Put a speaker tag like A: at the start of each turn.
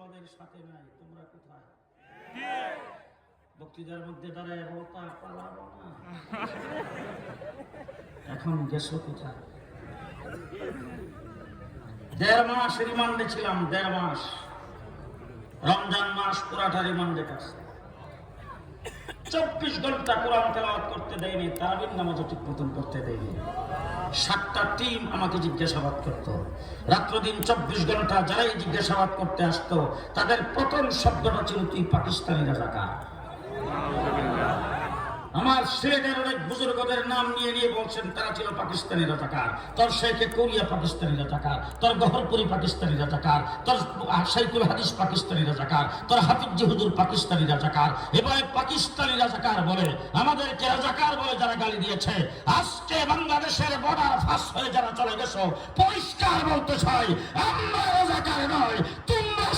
A: তোমাদের সাথে নাই, তোমরা কোথায়? বক্তৃতার মধ্যে দাঁড়ায় বলতা পালাবো না, এখন গেছো কোথায়? 1.5 মাস রিমান্ডে ছিলাম, 1.5 মাস। রমজান মাস পুরাটা রিমান্ডে কাছে। 24 ঘন্টা কোরআন তেলাওয়াত করতে দেয়নি, তারাবির নামাজও ঠিক মতন করতে দেয়নি। 7টা টিম আমাকে জিজ্ঞাসাবাদ করতো রাত্র দিন 24 ঘন্টা। যারাই জিজ্ঞাসাবাদ করতে আসতো তাদের প্রথম শব্দটা ছিল তুই পাকিস্তানি রাজাকার। আমার সিলেটের অনেক বুজুর্গদের নাম নিয়ে নিয়ে বলছেন তারা ছিল পাকিস্তানি রাজাকার। তোর শেখে কোরিয়া পাকিস্তানি রাজাকার, তোর গহরপুরি পাকিস্তানি রাজাকার, তোর শাইখুল হাদিস পাকিস্তানি রাজাকার, তোর হাফিজ হুজুর পাকিস্তানি রাজাকার। এবারে পাকিস্তানি রাজাকার বলে আমাদেরকে রাজাকার বলে যারা গালি দিয়েছে, আজকে বাংলাদেশের বর্ডার ফাঁস হয়ে যারা চলে গেছো, পরিষ্কার বলতে চাই আমরা রাজাকার নয়,